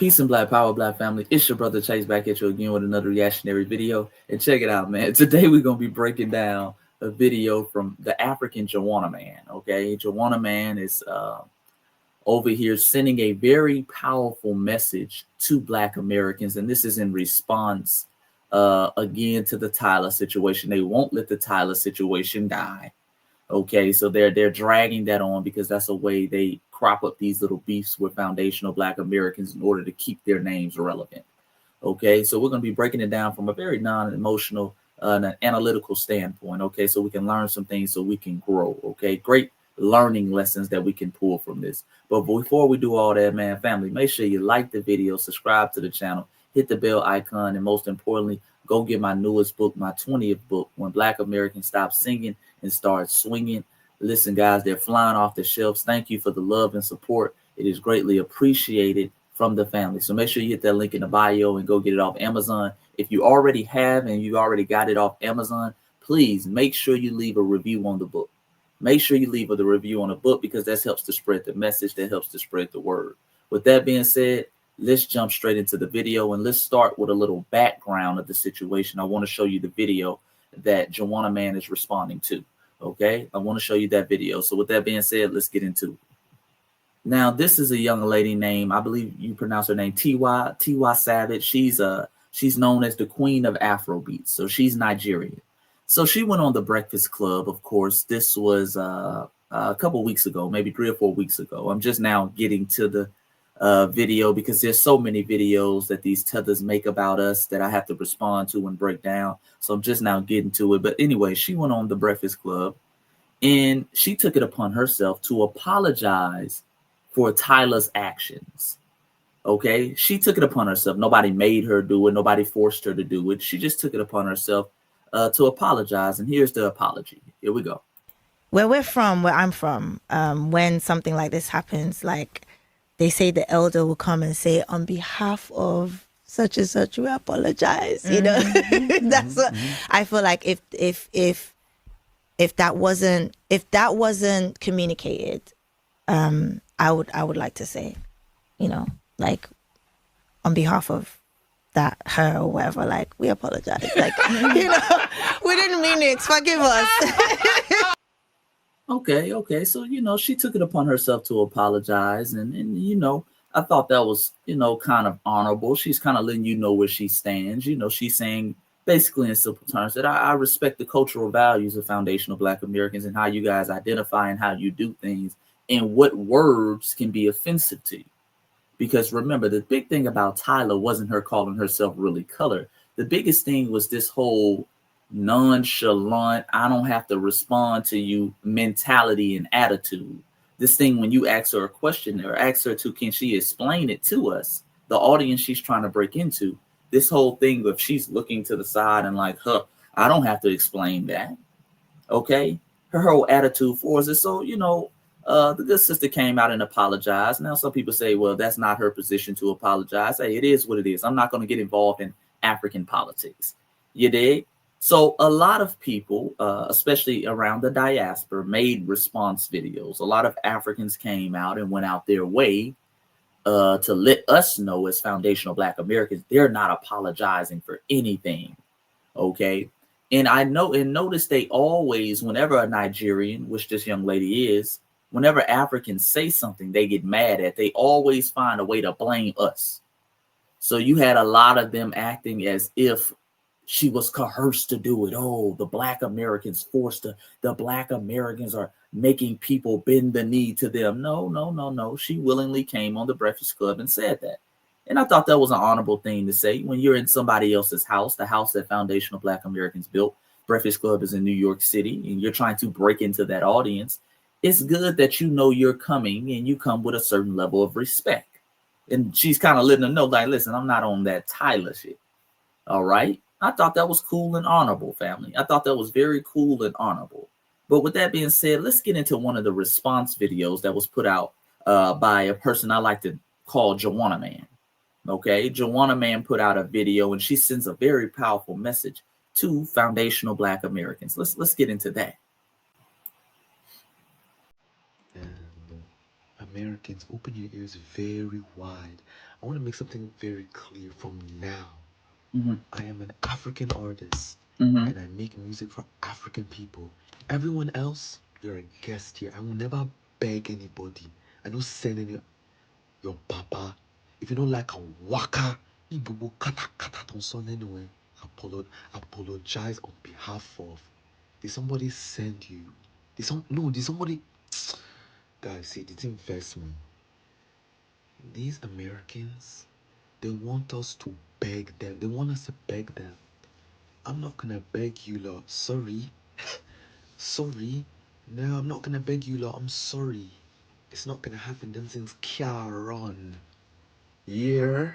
Peace and black power, black family. It's your brother Chase back at you again with another reactionary video. And check it out, man. Today we're gonna be breaking down a video from the African Juwanna man. Okay, Juwanna man is over here sending a very powerful message to Black Americans, and this is in response again to the Tyler situation. They won't let the Tyler situation die. Okay, so they're dragging that on because that's a way they crop up these little beefs with foundational Black Americans in order to keep their names relevant. Okay, so we're going to be breaking it down from a very non-emotional and an analytical standpoint. Okay, so we can learn some things so we can grow. Okay, great learning lessons that we can pull from this. But before we do all that, man, family, make sure you like the video, subscribe to the channel, hit the bell icon, and most importantly, go get my newest book, my 20th book, When Black Americans Stop Singing and Start Swinging. Listen, guys, they're flying off the shelves. Thank you for the love and support. It is greatly appreciated from the family. So make sure you hit that link in the bio and go get it off Amazon. If you already have and you already got it off Amazon, please make sure you leave a review on the book. Make sure you leave the review on the book because that helps to spread the message, that helps to spread the word. With that being said, let's jump straight into the video and let's start with a little background of the situation. I want to show you the video that Juwanna man is responding to. Okay, I want to show you that video. So with that being said, let's get into it. Now, this is a young lady named, I believe you pronounce her name Tiwa Savage. She's known as the Queen of Afrobeats. So she's Nigerian. So she went on the Breakfast Club. Of course, this was a couple weeks ago, maybe 3 or 4 weeks ago. I'm just now getting to the video because there's so many videos that these tethers make about us that I have to respond to and break down. So I'm just now getting to it. But anyway, she went on the Breakfast Club and she took it upon herself to apologize for Tyler's actions. Okay, she took it upon herself. Nobody made her do it. Nobody forced her to do it. She just took it upon herself to apologize. And here's the apology. Here we go. Where I'm from, when something like this happens, like they say the elder will come and say, on behalf of such and such, we apologize. You know, that's what I feel like. If that wasn't communicated, I would like to say, you know, like on behalf of that her or whatever, like we apologize, like you know, we didn't mean it. Forgive us. Okay. So, she took it upon herself to apologize. And I thought that was, kind of honorable. She's kind of letting you know where she stands. She's saying basically in simple terms that I respect the cultural values of foundational Black Americans and how you guys identify and how you do things and what words can be offensive to you. Because remember, the big thing about Tyler wasn't her calling herself really color. The biggest thing was this whole nonchalant, I don't have to respond to you mentality and attitude. This thing, when you ask her a question or ask her to, can she explain it to us, the audience she's trying to break into, this whole thing of she's looking to the side and like, I don't have to explain that. Okay. Her whole attitude for us is so, the good sister came out and apologized. Now, some people say, well, that's not her position to apologize. Hey, it is what it is. I'm not going to get involved in African politics. You dig? So a lot of people, especially around the diaspora, made response videos. A lot of Africans came out and went out their way to let us know as foundational Black Americans, they're not apologizing for anything. Okay. And I know and notice they always, whenever a Nigerian, which this young lady is, whenever Africans say something they get mad at, they always find a way to blame us. So you had a lot of them acting as if she was coerced to do it. Oh, the Black Americans forced her. The Black Americans are making people bend the knee to them. No. She willingly came on the Breakfast Club and said that. And I thought that was an honorable thing to say. When you're in somebody else's house, the house that foundational Black Americans built, Breakfast Club is in New York City, and you're trying to break into that audience, it's good that you know you're coming and you come with a certain level of respect. And she's kind of letting them know, like, listen, I'm not on that Tyler shit. All right. I thought that was cool and honorable, family. I thought that was very cool and honorable. But with that being said, let's get into one of the response videos that was put out by a person I like to call Juwanna man. Okay, Juwanna man put out a video and she sends a very powerful message to foundational Black Americans. Let's get into that. And Americans, open your ears very wide. I want to make something very clear from now. Mm-hmm. I am an African artist Mm-hmm. and I make music for African people. Everyone else, you're a guest here. I will never beg anybody. I don't send any your papa. If you don't like a waka, you go kata kata ton son anyway. Apologize on behalf of. Did somebody send you? Did somebody guys see it didn't vex me. These Americans, they want us to beg them. They want us to beg them. I'm not gonna beg you lot. Sorry. Sorry. No, I'm not gonna beg you lot. I'm sorry. It's not gonna happen. Them things carry on. Yeah.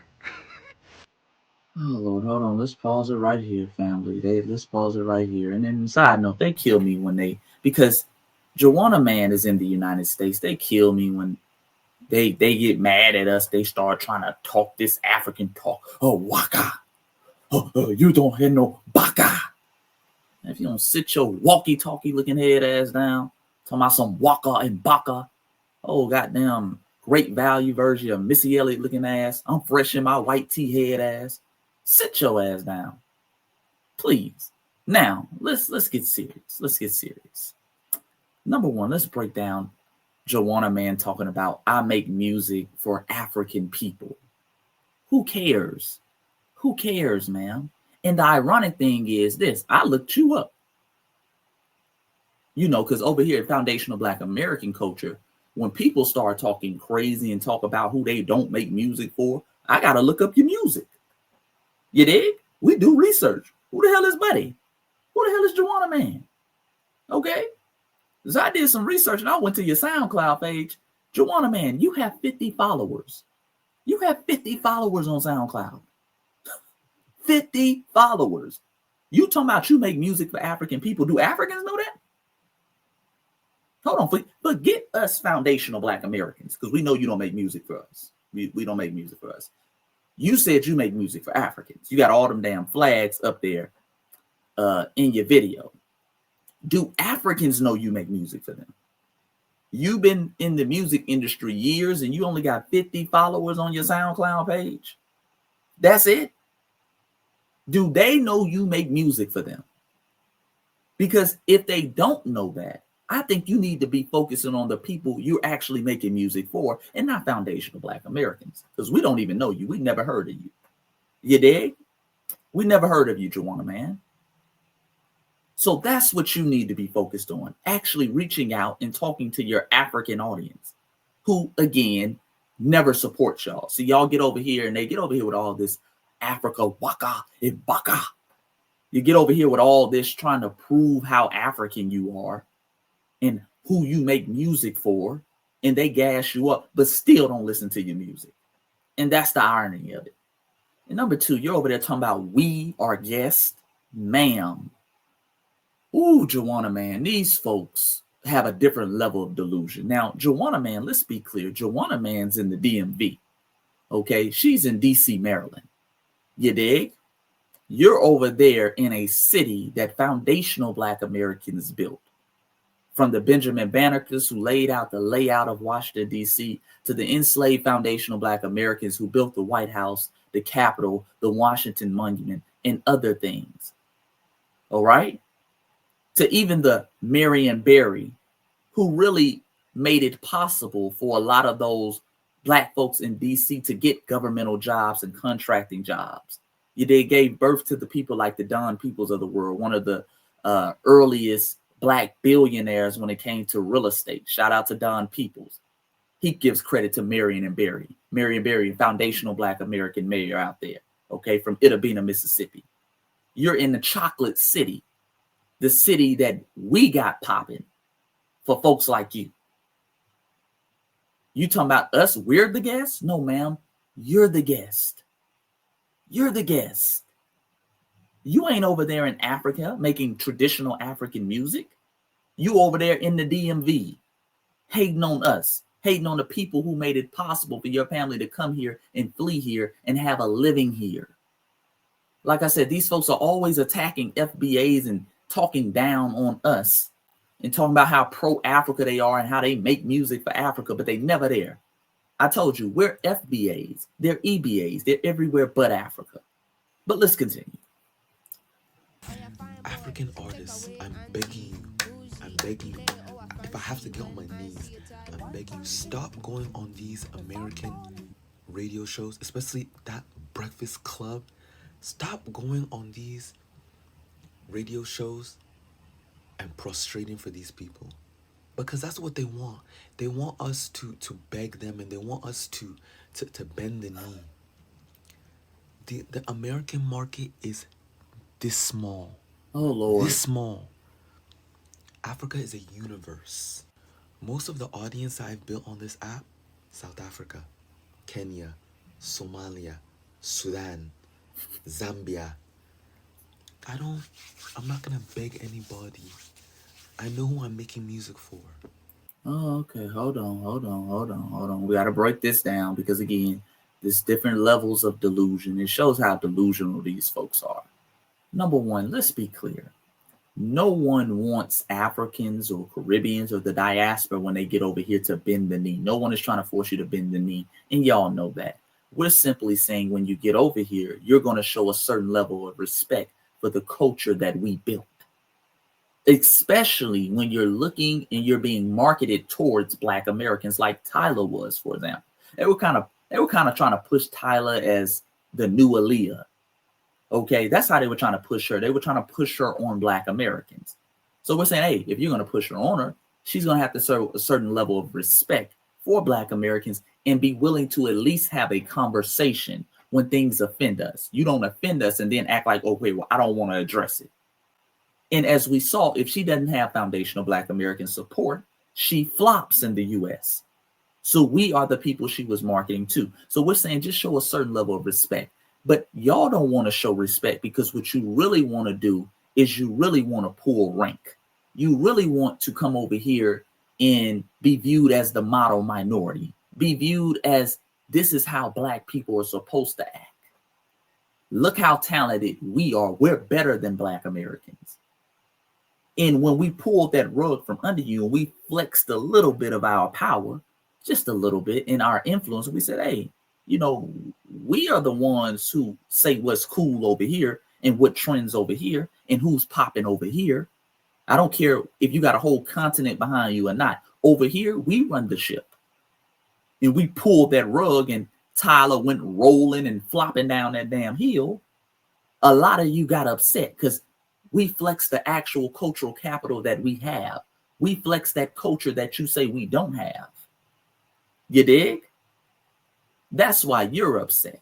Oh Lord, hold on. Let's pause it right here, family. Let's pause it right here. And then side note, they kill me when because Juwanna Man is in the United States. They kill me when they get mad at us. They start trying to talk this African talk. Oh waka. You don't hear no baka. If you don't sit your walkie-talkie looking head ass down, talking about some waka and baka. Oh goddamn great value version of Missy Elliott looking ass. I'm fresh in my white tee head ass. Sit your ass down. Please. Now, let's get serious. Let's get serious. Number one, let's break down Juwanna Man talking about I make music for African people. Who cares? Who cares, man? And the ironic thing is this: I looked you up. Because over here at Foundational Black American Culture, when people start talking crazy and talk about who they don't make music for, I gotta look up your music. You dig? We do research. Who the hell is Buddy? Who the hell is Juwanna Man? Okay? So I did some research and I went to your SoundCloud page. Juwanna Man, you have 50 followers. You have 50 followers on SoundCloud. 50 followers. You talking about you make music for African people. Do Africans know that? Hold on, forget us foundational Black Americans, because we know you don't make music for us. We don't make music for us. You said you make music for Africans. You got all them damn flags up there in your video. Do Africans know you make music for them? You've been in the music industry years and you only got 50 followers on your SoundCloud page. That's it. Do they know you make music for them? Because if they don't know that, I think you need to be focusing on the people you're actually making music for and not foundational Black Americans, because we don't even know you. We never heard of you. You dig? We never heard of you, Juwanna Man. So that's what you need to be focused on, actually reaching out and talking to your African audience who, again, never support y'all. So y'all get over here and they get over here with all this Africa waka and baka. You get over here with all this trying to prove how African you are and who you make music for, and they gas you up, but still don't listen to your music. And that's the irony of it. And number two, you're over there talking about we are guests. Ma'am. Ooh, Juwanna Man, these folks have a different level of delusion. Now, Juwanna Man, let's be clear. Juwanna Man's in the DMV. Okay, she's in DC, Maryland. You dig? You're over there in a city that foundational Black Americans built. From the Benjamin Banneker's who laid out the layout of Washington, D.C., to the enslaved foundational Black Americans who built the White House, the Capitol, the Washington Monument, and other things. All right? To even the Marion Barry, who really made it possible for a lot of those Black folks in D.C. to get governmental jobs and contracting jobs. They gave birth to the people like the Don Peoples of the world, one of the earliest Black billionaires when it came to real estate. Shout out to Don Peoples. He gives credit to Marion Barry. Marion Barry, foundational Black American mayor out there, okay, from Itta Bena, Mississippi. You're in the chocolate city, the city that we got popping for folks like you. You talking about us, we're the guests? No, ma'am, you're the guest. You're the guest. You ain't over there in Africa making traditional African music. You over there in the DMV hating on us, hating on the people who made it possible for your family to come here and flee here and have a living here. Like I said, these folks are always attacking FBAs and talking down on us and talking about how pro-Africa they are and how they make music for Africa, but they never there. I told you, we're FBAs, they're EBAs, they're everywhere but Africa. But let's continue. African artists, I'm begging you, I'm begging you. If I have to get on my knees, I'm begging you, stop going on these American radio shows, especially that Breakfast Club. Stop going on these radio shows and prostrating for these people. Because that's what they want. They want us to beg them, and they want us to bend the knee. The American market is this small. Oh, Lord. This small. Africa is a universe. Most of the audience I've built on this app, South Africa, Kenya, Somalia, Sudan, Zambia. I'm not gonna beg anybody. I know who I'm making music for. Oh, okay. Hold on. We got to break this down because, again, there's different levels of delusion. It shows how delusional these folks are. Number one, let's be clear. No one wants Africans or Caribbeans or the diaspora when they get over here to bend the knee. No one is trying to force you to bend the knee. And y'all know that. We're simply saying when you get over here, you're going to show a certain level of respect for the culture that we built. Especially when you're looking and you're being marketed towards Black Americans like Tyler was, for example. They were kind of trying to push Tyler as the new Aaliyah. Okay, that's how they were trying to push her. They were trying to push her on Black Americans. So we're saying, hey, if you're going to push her on her, she's going to have to serve a certain level of respect for Black Americans and be willing to at least have a conversation when things offend us. You don't offend us and then act like, oh, wait, well, I don't want to address it. And as we saw, if she doesn't have foundational Black American support, she flops in the US. So we are the people she was marketing to. So we're saying just show a certain level of respect. But y'all don't want to show respect because what you really want to do is you really want to pull rank. You really want to come over here and be viewed as the model minority. Be viewed as this is how Black people are supposed to act. Look how talented we are. We're better than Black Americans. And when we pulled that rug from under you and we flexed a little bit of our power, just a little bit in our influence, we said, hey, you know, we are the ones who say what's cool over here and what trends over here and who's popping over here. I don't care if you got a whole continent behind you or not. Over here, we run the ship. And we pulled that rug and Tyler went rolling and flopping down that damn hill. A lot of you got upset because we flex the actual cultural capital that we have. We flex that culture that you say we don't have. You dig? That's why you're upset.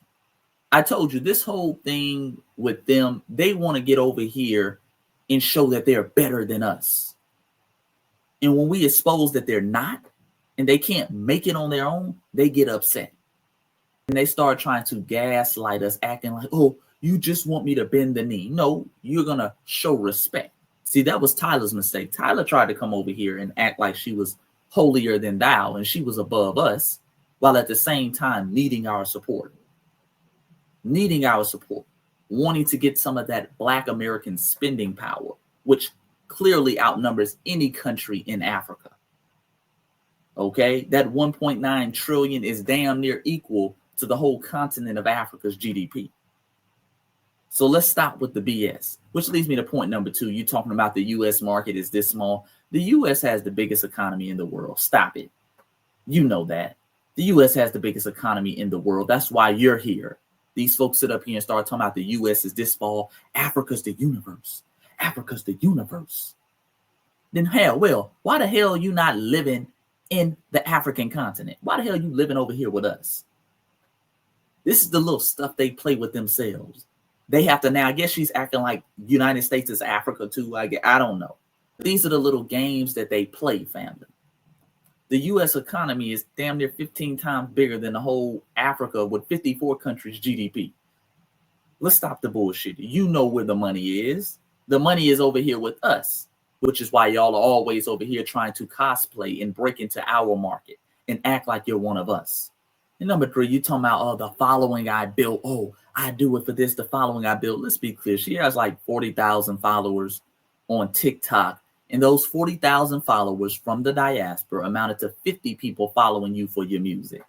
I told you this whole thing with them, they want to get over here and show that they're better than us. And when we expose that they're not and they can't make it on their own, they get upset. And they start trying to gaslight us, acting like, oh, you just want me to bend the knee. No, you're going to show respect. See, that was Tyler's mistake. Tyler tried to come over here and act like she was holier than thou and she was above us, while at the same time needing our support, wanting to get some of that Black American spending power, which clearly outnumbers any country in Africa. Okay, that 1.9 trillion is damn near equal to the whole continent of Africa's GDP. So let's stop with the BS, which leads me to point number 2. You're talking about the US market is this small. The US has the biggest economy in the world. Stop it. You know that. The US has the biggest economy in the world. That's why you're here. These folks sit up here and start talking about the US is this small. Africa's the universe. Africa's the universe. Then hell, well, why the hell are you not living in the African continent? Why the hell are you living over here with us? This is the little stuff they play with themselves. They have to now, I guess she's acting like United States is Africa too. I don't know. These are the little games that they play, family. The U.S. economy is damn near 15 times bigger than the whole Africa with 54 countries' GDP. Let's stop the bullshit. You know where the money is. The money is over here with us, which is why y'all are always over here trying to cosplay and break into our market and act like you're one of us. And number 3, you talking about the following I built. Oh, I do it for this, the following I built. Let's be clear. She has like 40,000 followers on TikTok. And those 40,000 followers from the diaspora amounted to 50 people following you for your music.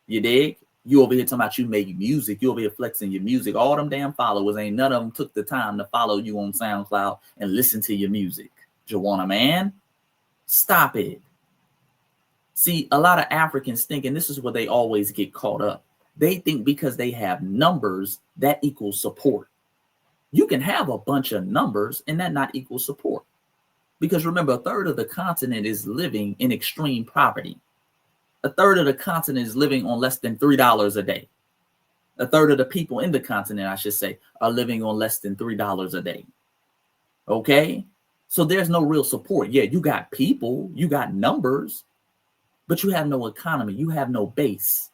You dig? You over here talking about you make music. You over here flexing your music. All them damn followers, ain't none of them took the time to follow you on SoundCloud and listen to your music. Juwanna, man, stop it. See, a lot of Africans think, and this is where they always get caught up. They think because they have numbers, that equals support. You can have a bunch of numbers and that not equal support. Because remember, a third of the continent is living in extreme poverty. A third of the continent is living on less than $3 a day. A third of the people in the continent, I should say, are living on less than $3 a day. Okay? So there's no real support. Yeah, you got people, you got numbers, but you have no economy. You have no base.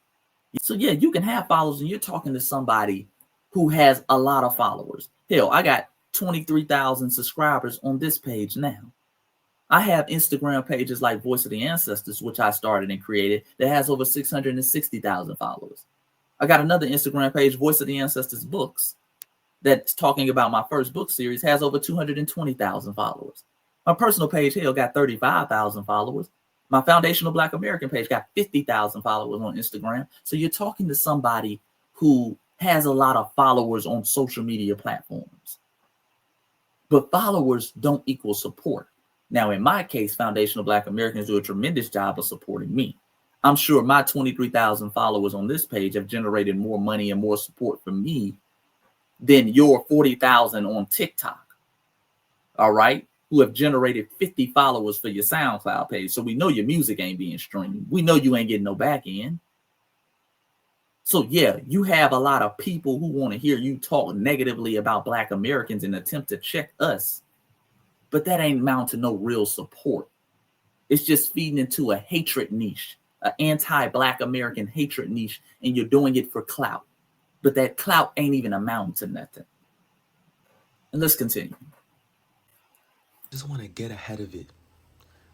So yeah, you can have followers and you're talking to somebody who has a lot of followers. Hell, I got 23,000 subscribers on this page now. I have Instagram pages like Voice of the Ancestors, which I started and created, that has over 660,000 followers. I got another Instagram page, Voice of the Ancestors Books, that's talking about my first book series, has over 220,000 followers. My personal page, hell, got 35,000 followers. My Foundational Black American page got 50,000 followers on Instagram. So you're talking to somebody who has a lot of followers on social media platforms. But followers don't equal support. Now, in my case, Foundational Black Americans do a tremendous job of supporting me. I'm sure my 23,000 followers on this page have generated more money and more support from me than your 40,000 on TikTok. All right? Who have generated 50 followers for your SoundCloud page. So we know your music ain't being streamed. We know you ain't getting no back end. So yeah, you have a lot of people who want to hear you talk negatively about Black Americans and attempt to check us. But that ain't amount to no real support. It's just feeding into a hatred niche, an anti-Black American hatred niche, and you're doing it for clout. But that clout ain't even amount to nothing. And let's continue. Just want to get ahead of it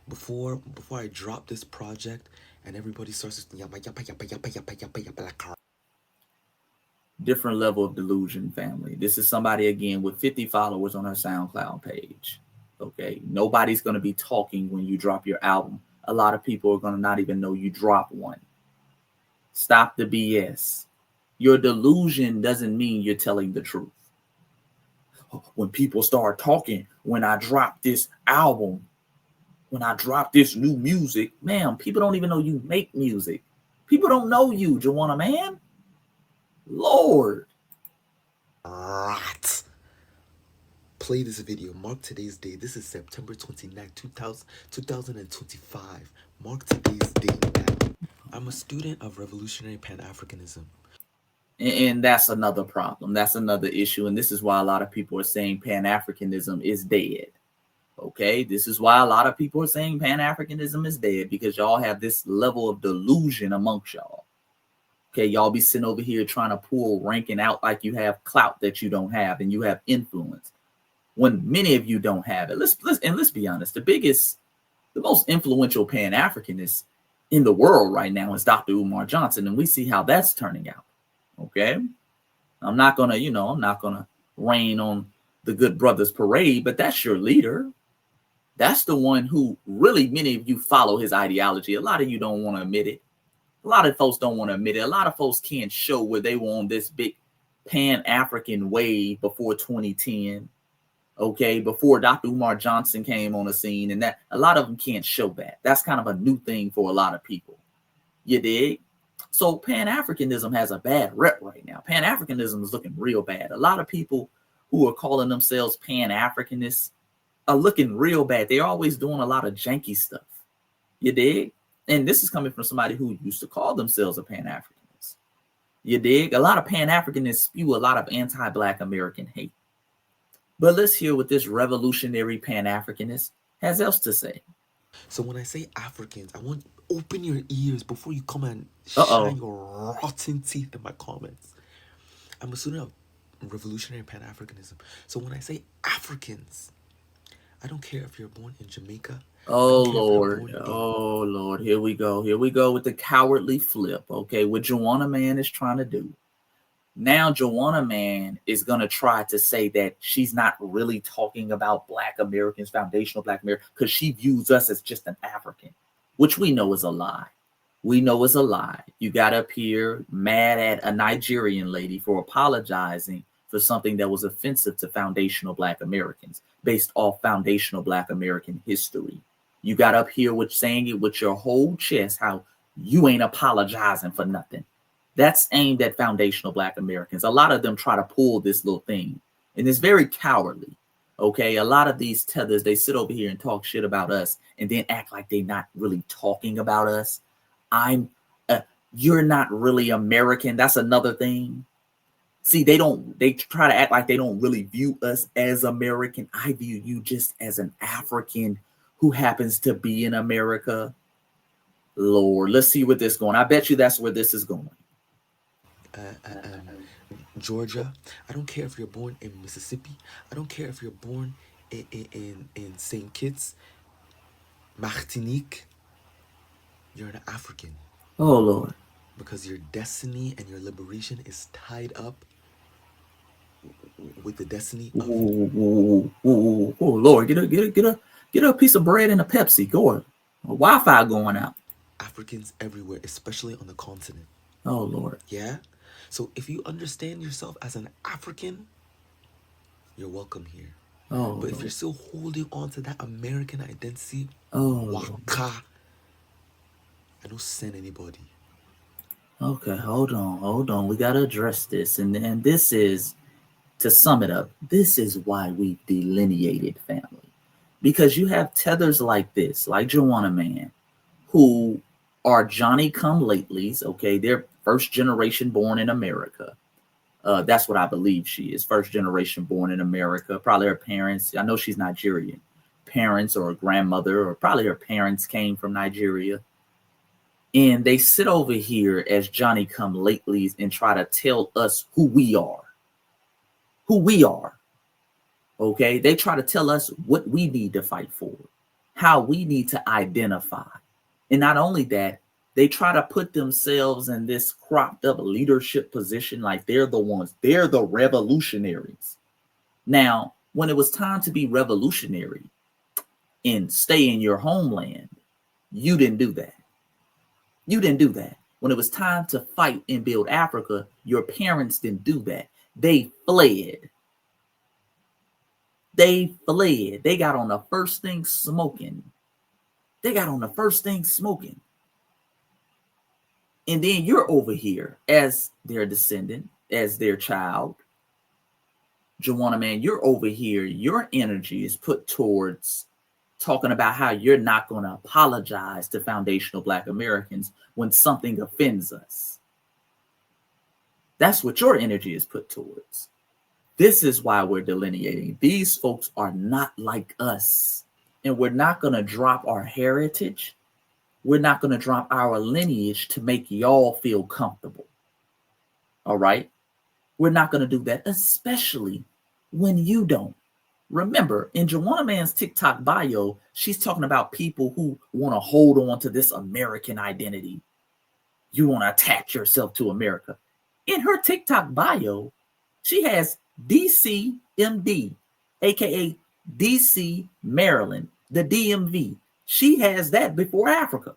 before I drop this project and everybody starts to yappa. Different level of delusion, family. This is somebody, again, with 50 followers on her SoundCloud page. Okay, nobody's going to be talking when you drop your album. A lot of people are going to not even know you dropped one. Stop the BS. Your delusion doesn't mean you're telling the truth. When people start talking, when I drop this album, when I drop this new music, man, people don't even know you make music. People don't know you, Juwanna, man. Lord. Right. Play this video. Mark today's day. This is September 29th, 2025. Mark today's date. I'm a student of revolutionary Pan-Africanism. And that's another problem. That's another issue. And this is why a lot of people are saying Pan-Africanism is dead. Okay, this is why a lot of people are saying Pan-Africanism is dead, because y'all have this level of delusion amongst y'all. Okay, y'all be sitting over here trying to pull ranking out like you have clout that you don't have, and you have influence when many of you don't have it. Let's be honest. The most influential Pan-Africanist in the world right now is Dr. Umar Johnson, and we see how that's turning out. Okay, I'm not gonna rain on the good brothers parade, but that's your leader. That's the one who really many of you follow his ideology. A lot of you don't want to admit it. A lot of folks don't want to admit it. A lot of folks can't show where they were on this big Pan-African wave before 2010. Okay, before Dr. Umar Johnson came on the scene, and that a lot of them can't show that. That's kind of a new thing for a lot of people. You dig? So Pan-Africanism has a bad rep right now. Pan-Africanism is looking real bad. A lot of people who are calling themselves Pan-Africanists are looking real bad. They're always doing a lot of janky stuff. You dig? And this is coming from somebody who used to call themselves a Pan-Africanist. You dig? A lot of Pan-Africanists spew a lot of anti-Black American hate. But let's hear what this revolutionary Pan-Africanist has else to say. So when I say Africans, I want open your ears before you come and shine your rotten teeth in my comments. I'm a student of revolutionary Pan-Africanism. So when I say Africans, I don't care if you're born in Jamaica. Oh Lord, here we go with the cowardly flip. Okay, what Juwanna Man is trying to do. Now Juwanna Man is going to try to say that she's not really talking about Black Americans, foundational Black Americans, because she views us as just an African, which we know is a lie. We know it's a lie. You got up here mad at a Nigerian lady for apologizing for something that was offensive to foundational Black Americans based off foundational Black American history. You got up here with saying it with your whole chest how you ain't apologizing for nothing. That's aimed at foundational Black Americans. A lot of them try to pull this little thing, and it's very cowardly. Okay, a lot of these tethers, they sit over here and talk shit about us and then act like they're not really talking about us. I'm you're not really American. That's another thing. See, they try to act like they don't really view us as American. I view you just as an African who happens to be in America. Lord, let's see where this is going. I bet you that's where this is going. Georgia, I don't care if you're born in Mississippi. I don't care if you're born in St. Kitts, Martinique. You're an African. Oh, Lord. Because your destiny and your liberation is tied up with the destiny of... Oh, Lord, get a piece of bread and a Pepsi. Go on. Wi-Fi going out. Africans everywhere, especially on the continent. Oh, Lord. Yeah? So if you understand yourself as an African, you're welcome here. Oh, but if you're still holding on to that American identity, waka, I don't send anybody. Okay, hold on. We gotta address this, and this is, to sum it up, this is why we delineated family, because you have tethers like this, like Juwanna Man, who are Johnny come latelys. Okay, they're first generation born in America. That's what I believe she is. First generation born in America. Probably her parents, I know she's Nigerian. Parents or a grandmother, or probably her parents came from Nigeria. And they sit over here as Johnny come latelys and try to tell us who we are. Who we are. Okay? They try to tell us what we need to fight for. How we need to identify. And not only that, they try to put themselves in this cropped up leadership position like they're the ones, they're the revolutionaries. Now, when it was time to be revolutionary and stay in your homeland, you didn't do that. You didn't do that. When it was time to fight and build Africa, your parents didn't do that. They fled. They fled. They got on the first thing smoking. And then you're over here as their descendant, as their child. Juwanna Man, you're over here. Your energy is put towards talking about how you're not going to apologize to foundational Black Americans when something offends us. That's what your energy is put towards. This is why we're delineating. These folks are not like us. And we're not going to drop our heritage. We're not going to drop our lineage to make y'all feel comfortable. All right? We're not going to do that, especially when you don't. Remember, in Juwanna Man's TikTok bio, she's talking about people who want to hold on to this American identity. You want to attach yourself to America. In her TikTok bio, she has DCMD, aka DC, Maryland, the DMV. She has that before Africa.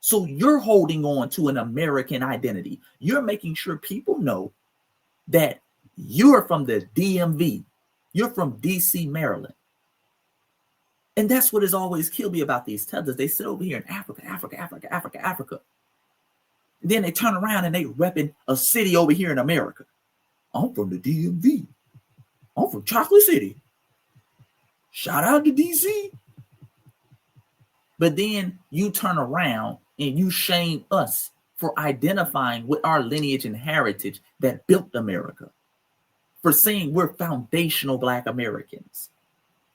So you're holding on to an American identity. You're making sure people know that you're from the DMV. You're from DC, Maryland. And that's what has always killed me about these tethers. They sit over here in Africa. Then they turn around and they repping a city over here in America. I'm from the DMV. I'm from Chocolate City. Shout out to DC. But then you turn around and you shame us for identifying with our lineage and heritage that built America. For saying we're foundational Black Americans.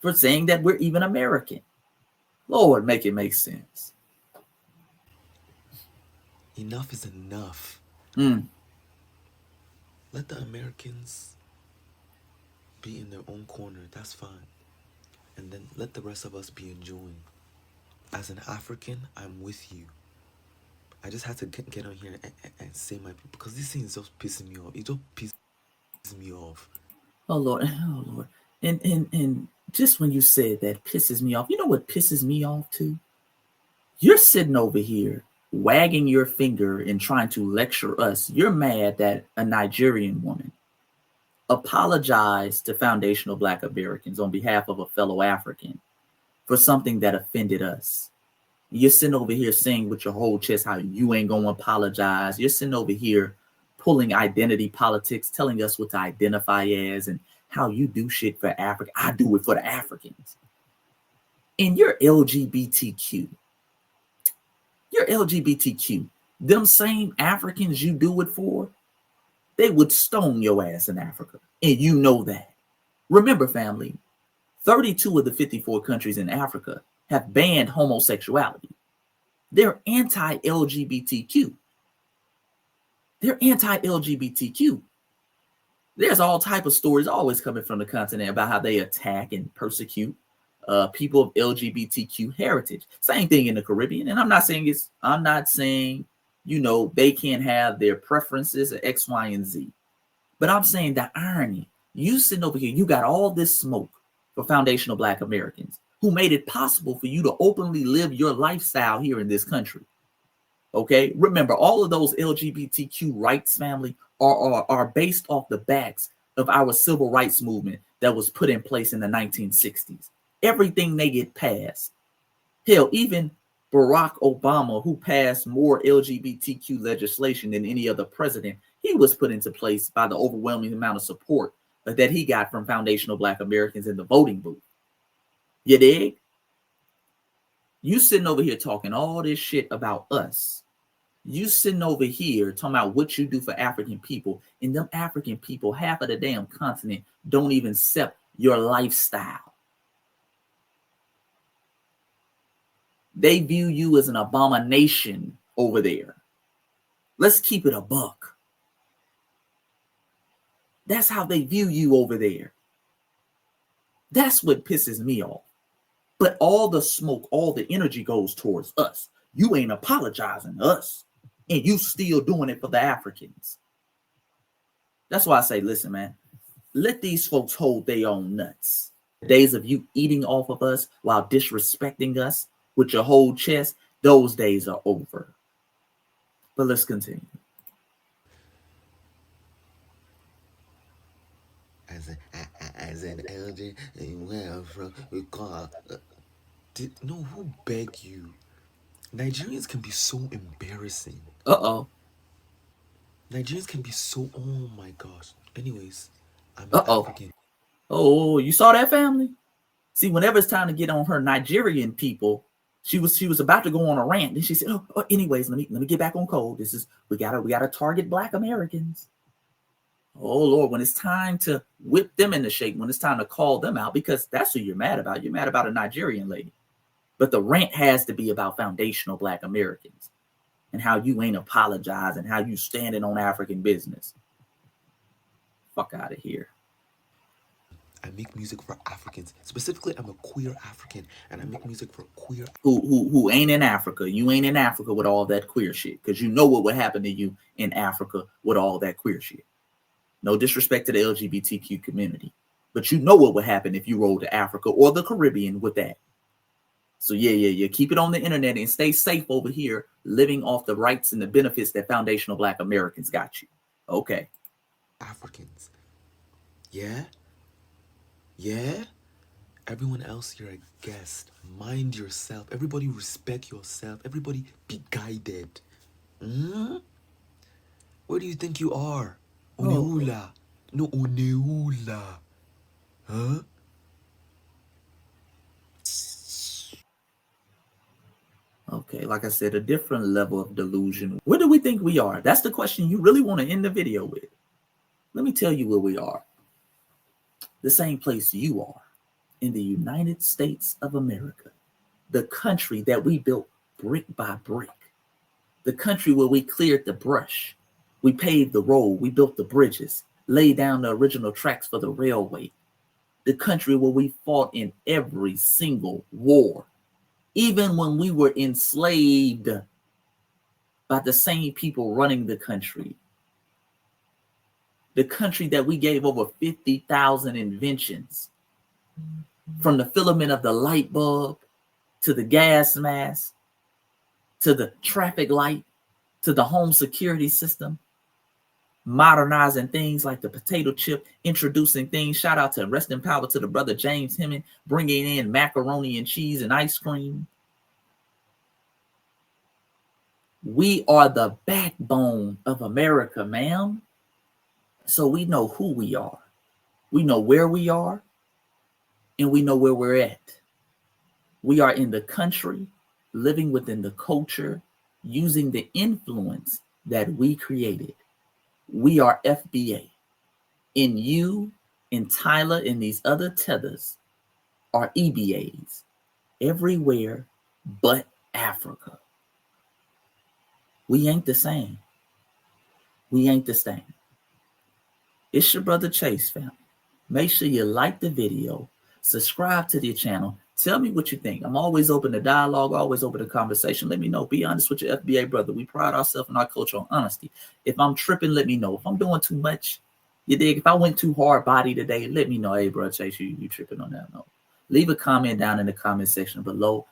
For saying that we're even American. Lord, make it make sense. Enough is enough. Let the Americans be in their own corner. That's fine. And then let the rest of us be enjoying. As an African, I'm with you. I just had to get on here and say my people, because this thing is just pissing me off. It just pisses me off. Oh Lord. And just when you said that pisses me off, you know what pisses me off too? You're sitting over here wagging your finger and trying to lecture us. You're mad that a Nigerian woman apologized to foundational Black Americans on behalf of a fellow African for something that offended us. You're sitting over here saying with your whole chest how you ain't gonna apologize. You're sitting over here pulling identity politics, telling us what to identify as and how you do shit for Africa. I do it for the Africans. And you're LGBTQ. You're LGBTQ. Them same Africans you do it for, they would stone your ass in Africa. And you know that. Remember, family, 32 of the 54 countries in Africa have banned homosexuality. They're anti-LGBTQ. They're anti-LGBTQ. There's all type of stories always coming from the continent about how they attack and persecute people of LGBTQ heritage. Same thing in the Caribbean. And I'm not saying, you know, they can't have their preferences or X, Y, and Z. But I'm saying the irony, you sitting over here, you got all this smoke for foundational Black Americans who made it possible for you to openly live your lifestyle here in this country. Okay, remember, all of those LGBTQ rights, family, are based off the backs of our civil rights movement that was put in place in the 1960s. Everything they get passed. Hell, even Barack Obama, who passed more LGBTQ legislation than any other president, he was put into place by the overwhelming amount of support that he got from foundational Black Americans in the voting booth. You dig? You sitting over here talking all this shit about us. You sitting over here talking about what you do for African people, and them African people, half of the damn continent, don't even accept your lifestyle. They view you as an abomination over there. Let's keep it a buck. That's how they view you over there. That's what pisses me off. But all the smoke, all the energy goes towards us. You ain't apologizing to us. And you still doing it for the Africans. That's why I say, listen, man, let these folks hold their own nuts. Days of you eating off of us while disrespecting us with your whole chest, those days are over. But let's continue. As an elder, where I'm from, we call. No, who begged you? Nigerians can be so embarrassing. Nigerians can be so. Oh my gosh. Anyways, I'm African. Oh, you saw that, family? See, whenever it's time to get on her Nigerian people, she was about to go on a rant. Then she said, "Oh, anyways, let me get back on code. We gotta target Black Americans." Oh Lord, when it's time to whip them into shape, when it's time to call them out, because that's who you're mad about. You're mad about a Nigerian lady. But the rant has to be about foundational Black Americans and how you ain't apologizing, how you standing on African business. Fuck out of here. I make music for Africans. Specifically, I'm a queer African, and I make music for queer who ain't in Africa. You ain't in Africa with all that queer shit, because you know what would happen to you in Africa with all that queer shit. No disrespect to the LGBTQ community, but you know what would happen if you rolled to Africa or the Caribbean with that. So yeah. Keep it on the internet and stay safe over here, living off the rights and the benefits that foundational Black Americans got you. Okay. Africans. Yeah? Everyone else, you're a guest. Mind yourself. Everybody respect yourself. Everybody be guided. Where do you think you are? Oneula. No, Oneula. Huh? Okay, like I said, a different level of delusion. Where do we think we are? That's the question you really want to end the video with. Let me tell you where we are. The same place you are, in the United States of America, the country that we built brick by brick, the country where we cleared the brush, we paved the road, we built the bridges, laid down the original tracks for the railway, the country where we fought in every single war, even when we were enslaved by the same people running the country that we gave over 50,000 inventions, from the filament of the light bulb to the gas mask to the traffic light, to the home security system, modernizing things like the potato chip, introducing things. Shout out to rest in power to the brother James Hemming, bringing in macaroni and cheese and ice cream. We are the backbone of America, ma'am. So we know who we are. We know where we are, and we know where we're at. We are in the country, living within the culture, using the influence that we created. We are FBA. And you and Tyler and these other tethers are EBAs everywhere but Africa. We ain't the same. We ain't the same. It's your brother Chase, family. Make sure you like the video, subscribe to the channel. Tell me what you think. I'm always open to dialogue, always open to conversation. Let me know. Be honest with your FBA brother. We pride ourselves in our culture on honesty. If I'm tripping, let me know. If I'm doing too much, you dig? If I went too hard body today, let me know. Hey, bro, Chase, you tripping on that? No. Leave a comment down in the comment section below.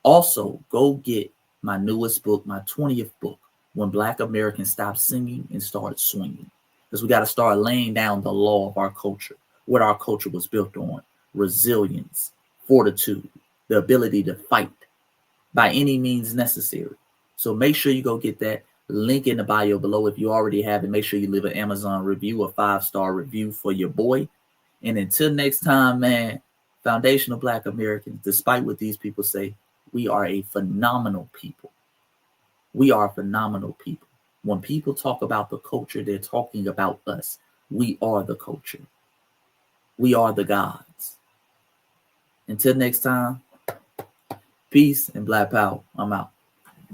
Also, go get my newest book, my 20th book, When Black Americans Stop Singing and Start Swinging. Because we got to start laying down the law of our culture, what our culture was built on: resilience, fortitude, the ability to fight by any means necessary. So make sure you go get that. Link in the bio below. If you already have it, make sure you leave an Amazon review, a 5-star review for your boy. And until next time, man, foundational Black Americans, despite what these people say, we are a phenomenal people. We are phenomenal people. When people talk about the culture, they're talking about us. We are the culture. We are the gods. Until next time, peace and Black power. I'm out.